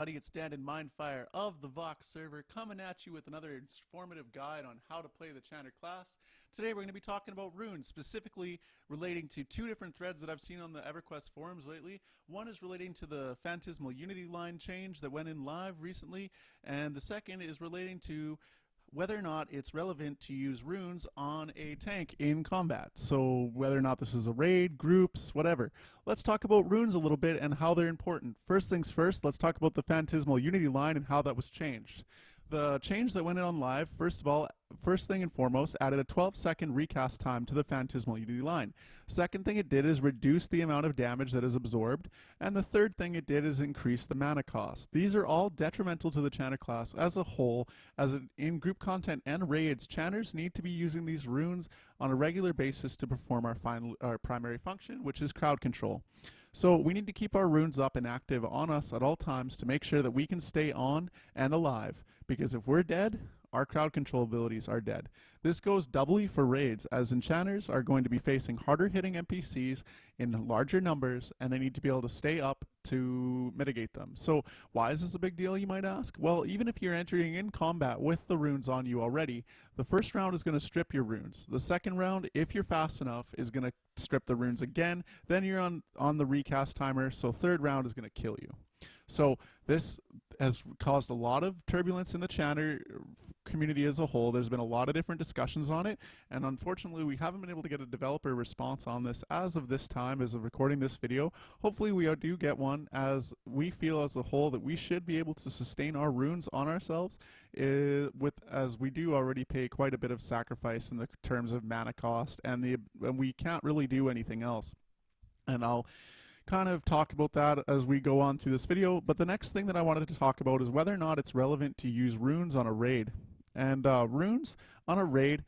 How to get Dandin Mindfire of the Vox server, coming at you with another informative guide on how to play the Enchanter class. Today we're going to be talking about runes, specifically relating to two different threads that I've seen on the EverQuest forums lately. One is relating to the Phantasmal Unity line change that went in live recently, and the second is relating to whether or not it's relevant to use runes on a tank in combat. So whether or not this is a raid, groups, whatever. Let's talk about runes a little bit and how they're important. First things first, let's talk about the Phantasmal Unity line and how that was changed. The change that went in on live, first of all, first thing and foremost, added a 12-second recast time to the Phantasmal Unity line. Second thing it did is reduce the amount of damage that is absorbed. And the third thing it did is increase the mana cost. These are all detrimental to the Enchanter class as a whole, as in group content and raids, Enchanters need to be using these runes on a regular basis to perform our primary function, which is crowd control. So we need to keep our runes up and active on us at all times to make sure that we can stay on and alive, because if we're dead, our crowd control abilities are dead. This goes doubly for raids, as Enchanters are going to be facing harder hitting NPCs in larger numbers, and they need to be able to stay up to mitigate them. So why is this a big deal, you might ask? Well, even if you're entering in combat with the runes on you already, the first round is going to strip your runes. The second round, if you're fast enough, is going to strip the runes again. Then you're on the recast timer, so third round is going to kill you. So this has caused a lot of turbulence in the Enchanter community as a whole. There's been a lot of different discussions on it, and unfortunately we haven't been able to get a developer response on this as of this time, as of recording this video. Hopefully we do get one, as we feel as a whole that we should be able to sustain our runes on ourselves, as we do already pay quite a bit of sacrifice in the terms of mana cost, and we can't really do anything else. And I'll kind of talk about that as we go on through this video, but the next thing that I wanted to talk about is whether or not it's relevant to use runes on a raid. And runes on a raid,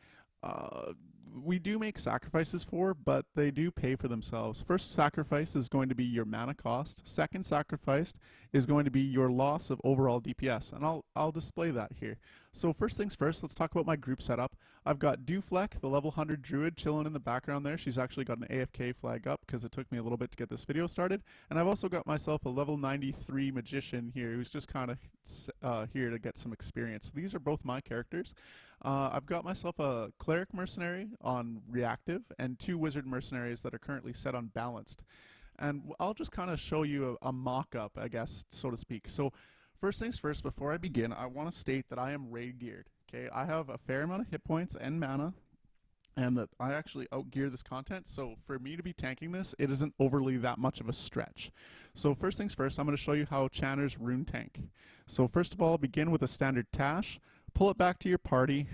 we do make sacrifices for, but they do pay for themselves. First sacrifice is going to be your mana cost. Second sacrifice is going to be your loss of overall DPS, and I'll display that here. So first things first, let's talk about my group setup. I've got Dufleck, the level 100 druid, chilling in the background there. She's actually got an AFK flag up because it took me a little bit to get this video started. And I've also got myself a level 93 magician here who's just kind of here to get some experience. These are both my characters. I've got myself a cleric mercenary on reactive and two wizard mercenaries that are currently set on balanced. And I'll just kind of show you a mock-up, I guess, so to speak. So first things first, before I begin, I want to state that I am raid geared. Okay, I have a fair amount of hit points and mana, and that I actually outgear this content, so for me to be tanking this, it isn't overly that much of a stretch. So first things first, I'm going to show you how Enchanters rune tank. So first of all, begin with a standard Tash, pull it back to your party,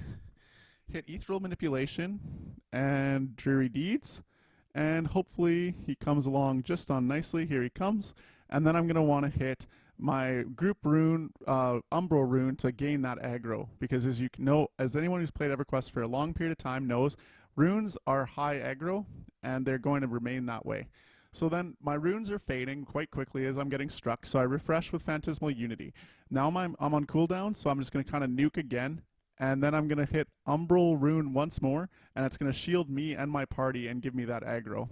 hit Ethereal Manipulation and Dreary Deeds, and hopefully he comes along just on nicely. Here he comes, and then I'm going to want to hit my group rune, Umbral rune, to gain that aggro, because as you know, as anyone who's played EverQuest for a long period of time knows, runes are high aggro and they're going to remain that way. So then my runes are fading quite quickly as I'm getting struck, so I refresh with Phantasmal Unity. Now I'm on cooldown, so I'm just going to kind of nuke again, and then I'm going to hit Umbral rune once more, and it's going to shield me and my party and give me that aggro.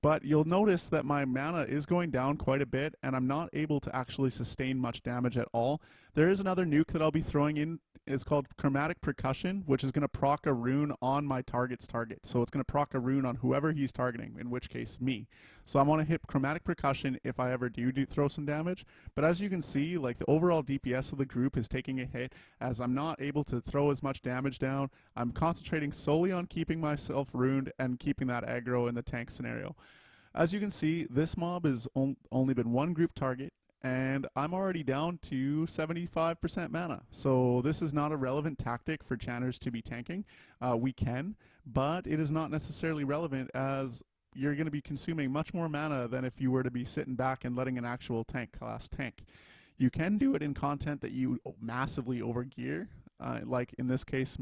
But you'll notice that my mana is going down quite a bit, and I'm not able to actually sustain much damage at all. There is another nuke that I'll be throwing in. It's called Chromatic Percussion, which is going to proc a rune on my target's target. So it's going to proc a rune on whoever he's targeting, in which case me. So I want to hit Chromatic Percussion if I ever do throw some damage. But as you can see, like, the overall DPS of the group is taking a hit, as I'm not able to throw as much damage down. I'm concentrating solely on keeping myself runed and keeping that aggro in the tank scenario. As you can see, this mob has only been one group target, and I'm already down to 75% mana. So this is not a relevant tactic for Enchanters to be tanking. We can, but it is not necessarily relevant, as you're going to be consuming much more mana than if you were to be sitting back and letting an actual tank class tank. You can do it in content that you massively overgear, like in this case,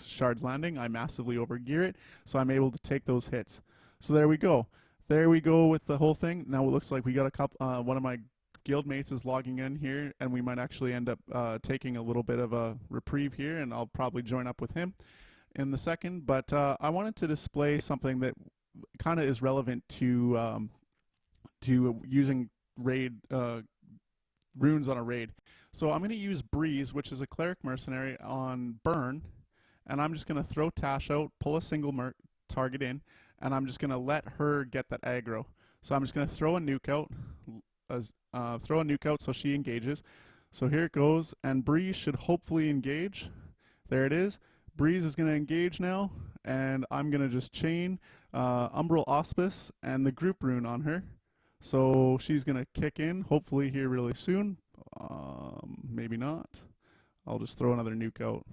Shard's Landing, I massively overgear it, so I'm able to take those hits. So there we go. There we go with the whole thing. Now it looks like we got a couple. One of my guild mates is logging in here, and we might actually end up taking a little bit of a reprieve here, and I'll probably join up with him in the second. But I wanted to display something that kind of is relevant to using raid runes on a raid. So I'm going to use Breeze, which is a cleric mercenary, on Burn, and I'm just going to throw Tash out, pull a single target in, and I'm just going to let her get that aggro. So I'm just going to throw a nuke out, so she engages. So here it goes, and Breeze should hopefully engage. There it is. Breeze is going to engage now, and I'm going to just chain Umbral Auspice and the group rune on her. So she's going to kick in, hopefully here really soon. Maybe not. I'll just throw another nuke out.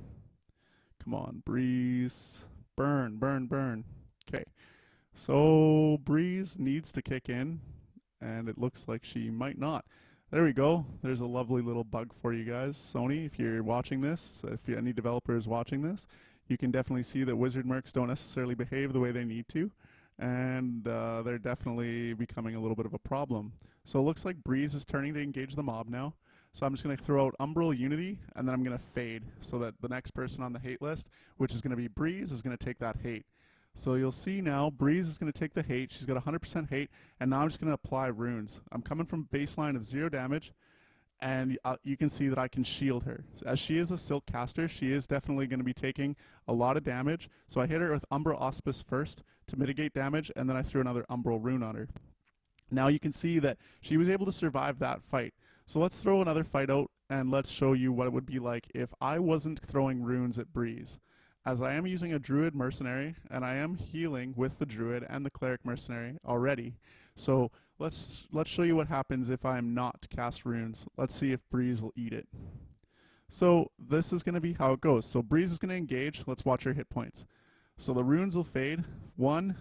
Come on, Breeze. Burn, burn, burn. Okay. So Breeze needs to kick in, and it looks like she might not. There we go. There's a lovely little bug for you guys. Sony, if you're watching this, if any developer is watching this, you can definitely see that wizard mercs don't necessarily behave the way they need to, and they're definitely becoming a little bit of a problem. So it looks like Breeze is turning to engage the mob now. So I'm just going to throw out Umbral Unity, and then I'm going to fade so that the next person on the hate list, which is going to be Breeze, is going to take that hate. So you'll see now, Breeze is going to take the hate. She's got 100% hate, and now I'm just going to apply runes. I'm coming from baseline of 0 damage, and you can see that I can shield her. As she is a silk caster, she is definitely going to be taking a lot of damage. So I hit her with Umbral Auspice first to mitigate damage, and then I threw another Umbral rune on her. Now you can see that she was able to survive that fight. So let's throw another fight out, and let's show you what it would be like if I wasn't throwing runes at Breeze. As I am using a druid mercenary, and I am healing with the druid and the cleric mercenary already. So let's show you what happens if I'm not to cast runes. Let's see if Breeze will eat it. So this is going to be how it goes. So Breeze is going to engage. Let's watch her hit points. So the runes will fade. 1.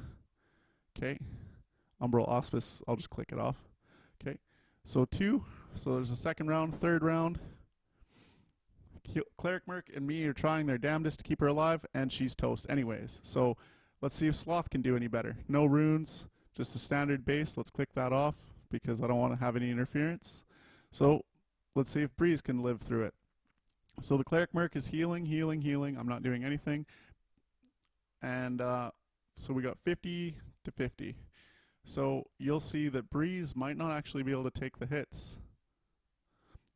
Okay. Umbral Auspice, I'll just click it off. Okay. So 2. So there's a second round, third round. Cleric Merc and me are trying their damnedest to keep her alive, and she's toast anyways. So let's see if Sloth can do any better. No runes, just a standard base. Let's click that off because I don't want to have any interference. So let's see if Breeze can live through it. So the Cleric Merc is healing, healing, healing. I'm not doing anything. And so we got 50 to 50. So you'll see that Breeze might not actually be able to take the hits.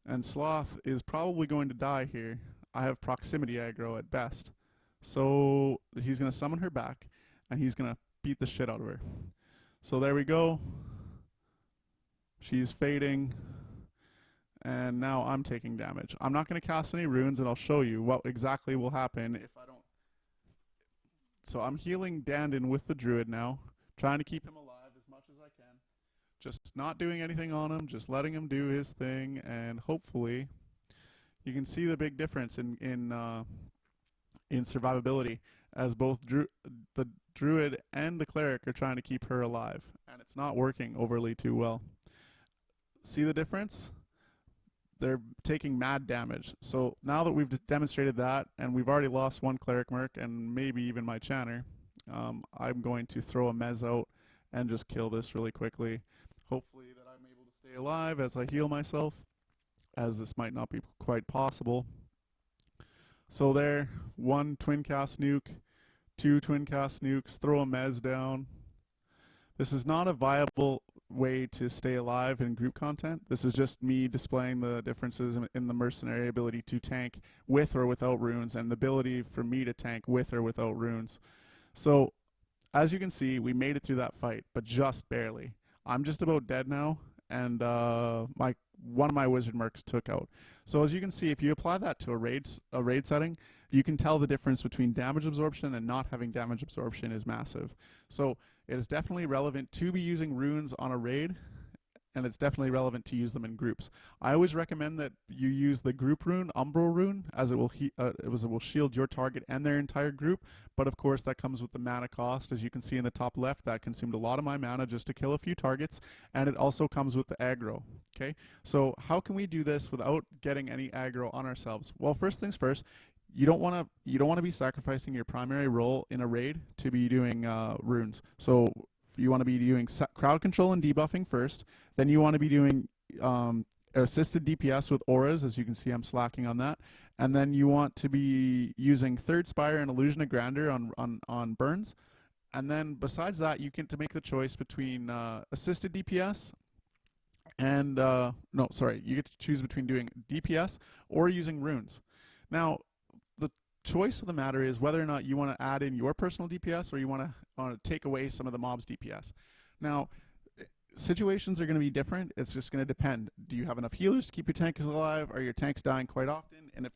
And Sloth is probably going to die here. I have proximity aggro at best. So he's going to summon her back, and he's going to beat the shit out of her. So there we go. She's fading. And now I'm taking damage. I'm not going to cast any runes, and I'll show you what exactly will happen if I don't. So I'm healing Dandin with the druid now, trying to keep him alive as much as I can. Just not doing anything on him, just letting him do his thing, and hopefully you can see the big difference in survivability, as both the druid and the cleric are trying to keep her alive, and it's not working overly too well. See the difference? They're taking mad damage. So now that we've demonstrated that, and we've already lost one cleric merc and maybe even my Enchanter, I'm going to throw a mez out and just kill this really quickly. Hopefully that I'm able to stay alive as I heal myself, as this might not be quite possible. So there, 1 twin cast nuke, 2 twin cast nukes, throw a mez down. This is not a viable way to stay alive in group content. This is just me displaying the differences in the mercenary ability to tank with or without runes, and the ability for me to tank with or without runes. So as you can see, we made it through that fight, but just barely. I'm just about dead now, and one of my wizard mercs took out. So as you can see, if you apply that to a raid setting, you can tell the difference between damage absorption and not having damage absorption is massive. So it is definitely relevant to be using runes on a raid, and it's definitely relevant to use them in groups. I always recommend that you use the group rune, Umbral Rune, as it will shield your target and their entire group, but of course that comes with the mana cost. As you can see in the top left, that consumed a lot of my mana just to kill a few targets, and it also comes with the aggro. Okay, so how can we do this without getting any aggro on ourselves? Well, first things first, you don't want to be sacrificing your primary role in a raid to be doing runes. So you want to be doing crowd control and debuffing first. Then you want to be doing assisted DPS with auras. As you can see, I'm slacking on that. And then you want to be using Third Spire and Illusion of Grandeur on burns. And then besides that, you get to make the choice between assisted DPS And no, sorry, you get to choose between doing DPS or using runes. Now, the choice of the matter is whether or not you want to add in your personal DPS or you want to take away some of the mob's DPS. Now, situations are going to be different. It's just going to depend. Do you have enough healers to keep your tanks alive? Are your tanks dying quite often? And if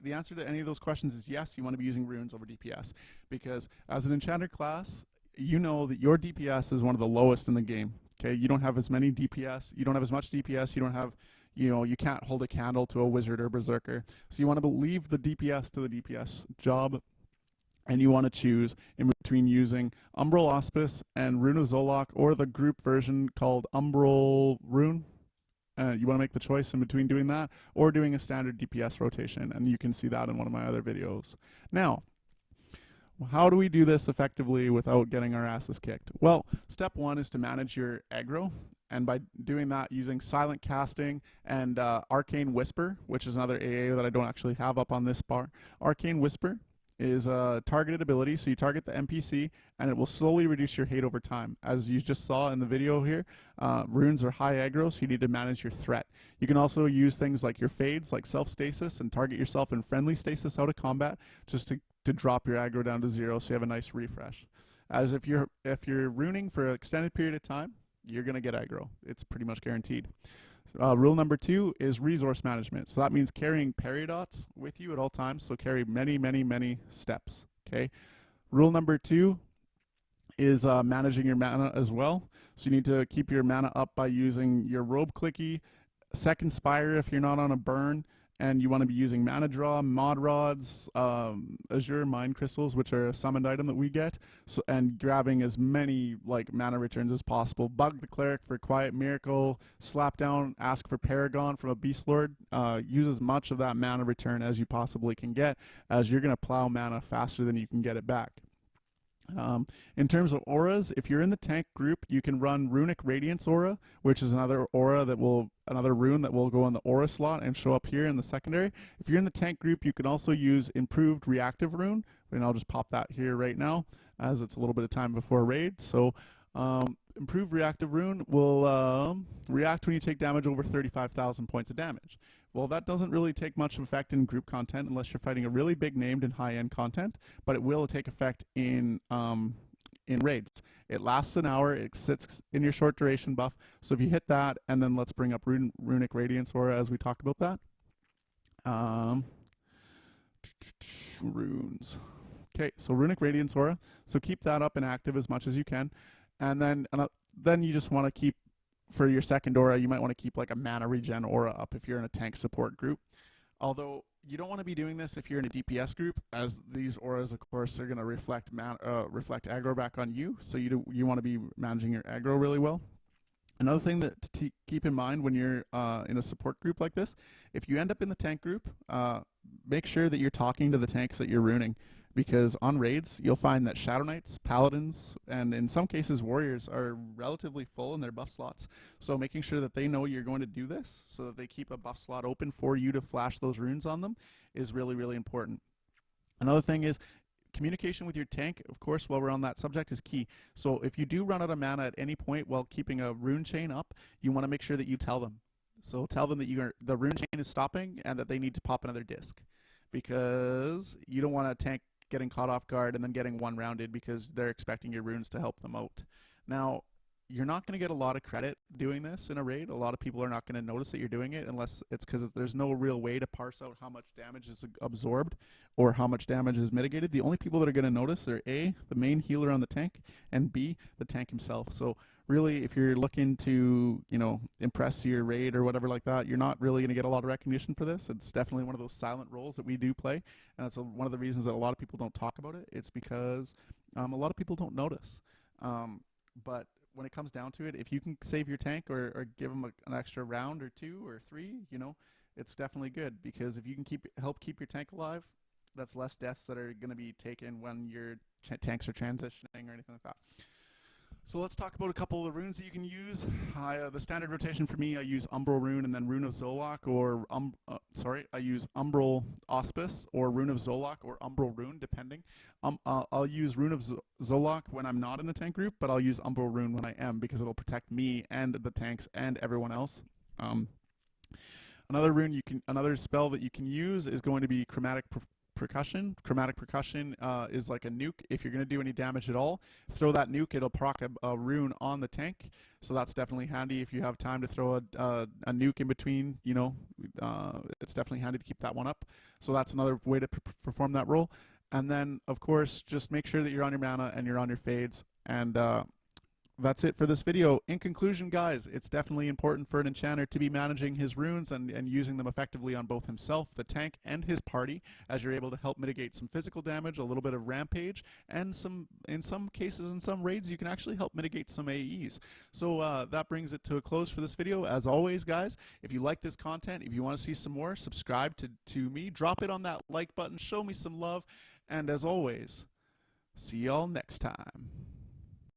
the answer to any of those questions is yes, you want to be using runes over DPS, because as an enchanter class, you know that your DPS is one of the lowest in the game. Okay, you don't have as many DPS. You don't have as much DPS. You don't have, you can't hold a candle to a wizard or berserker. So you want to leave the DPS to the DPS job, and you want to choose in between using Umbral Auspice and Rune of Zolok, or the group version called Umbral Rune. You want to make the choice in between doing that or doing a standard DPS rotation, and you can see that in one of my other videos. Now, how do we do this effectively without getting our asses kicked? Well, step one is to manage your aggro, and by doing that using Silent Casting and Arcane Whisper, which is another AA that I don't actually have up on this bar. Arcane Whisper is a targeted ability, so you target the NPC and it will slowly reduce your hate over time. As you just saw in the video here, runes are high aggro, so you need to manage your threat. You can also use things like your fades, like self-stasis, and target yourself in friendly stasis out of combat, just to drop your aggro down to 0, so you have a nice refresh. As if you're runing for an extended period of time, you're going to get aggro. It's pretty much guaranteed. Rule number 2 is resource management. So that means carrying peridots with you at all times. So carry many, many, many steps. Okay. Rule number 2 is managing your mana as well. So you need to keep your mana up by using your robe clicky, second spire if you're not on a burn, and you want to be using mana draw, mod rods, azure mind crystals, which are a summoned item that we get, so, and grabbing as many like mana returns as possible. Bug the cleric for quiet miracle, slap down, ask for paragon from a beast lord. Use as much of that mana return as you possibly can get, as you're going to plow mana faster than you can get it back. In terms of auras, if you're in the tank group, you can run Runic Radiance Aura, which is another aura that will, another rune that will go on the aura slot and show up here in the secondary. If you're in the tank group, you can also use Improved Reactive Rune, and I'll just pop that here right now, as it's a little bit of time before raid. So, Improved Reactive Rune will react when you take damage over 35,000 points of damage. Well, that doesn't really take much effect in group content unless you're fighting a really big named and high-end content, but it will take effect in raids. It lasts an hour, it sits in your short duration buff, so if you hit that, and then let's bring up Runic Radiance Aura as we talk about that. Runes. Okay, so Runic Radiance Aura, so keep that up and active as much as you can, and then you just want to keep, for your second aura, you might want to keep like a mana regen aura up if you're in a tank support group. Although you don't want to be doing this if you're in a DPS group, as these auras, of course, are going to reflect aggro back on you. So you want to be managing your aggro really well. Another thing that to keep in mind when you're in a support group like this, if you end up in the tank group, make sure that you're talking to the tanks that you're runing. Because on raids, you'll find that Shadow Knights, Paladins, and in some cases Warriors are relatively full in their buff slots. So making sure that they know you're going to do this, so that they keep a buff slot open for you to flash those runes on them, is really, really important. Another thing is, communication with your tank, of course, while we're on that subject, is key. So if you do run out of mana at any point while keeping a rune chain up, you want to make sure that you tell them. So tell them that the rune chain is stopping and that they need to pop another disc. Because you don't want a tank getting caught off guard and then getting one-rounded because they're expecting your runes to help them out. Now, you're not going to get a lot of credit doing this in a raid. A lot of people are not going to notice that you're doing it unless it's because there's no real way to parse out how much damage is absorbed or how much damage is mitigated. The only people that are going to notice are A, the main healer on the tank, and B, the tank himself. So really, if you're looking to, impress your raid or whatever like that, you're not really going to get a lot of recognition for this. It's definitely one of those silent roles that we do play, and that's one of the reasons that a lot of people don't talk about it. It's because a lot of people don't notice. But when it comes down to it, if you can save your tank or give them an extra round or 2 or 3, it's definitely good, because if you can help keep your tank alive, that's less deaths that are going to be taken when your tanks are transitioning or anything like that. So let's talk about a couple of runes that you can use. The standard rotation for me, I use Umbral Rune and then Rune of Zolok, or I use Umbral Auspice or Rune of Zolok or Umbral Rune, depending. I'll use Rune of Zolok when I'm not in the tank group, but I'll use Umbral Rune when I am because it'll protect me and the tanks and everyone else. Another spell that you can use is going to be Chromatic Percussion. Chromatic Percussion is like a nuke. If you're going to do any damage at all, throw that nuke. It'll proc a rune on the tank. So that's definitely handy if you have time to throw a nuke in between. You know, it's definitely handy to keep that one up. So that's another way to perform that role. And then, of course, just make sure that you're on your mana and you're on your fades. And that's it for this video. In conclusion, guys, it's definitely important for an enchanter to be managing his runes and using them effectively on both himself, the tank, and his party, as you're able to help mitigate some physical damage, a little bit of rampage, and in some cases, in some raids, you can actually help mitigate some AEs. So that brings it to a close for this video. As always, guys, if you like this content, if you want to see some more, subscribe to me, drop it on that like button, show me some love, and as always, see y'all next time.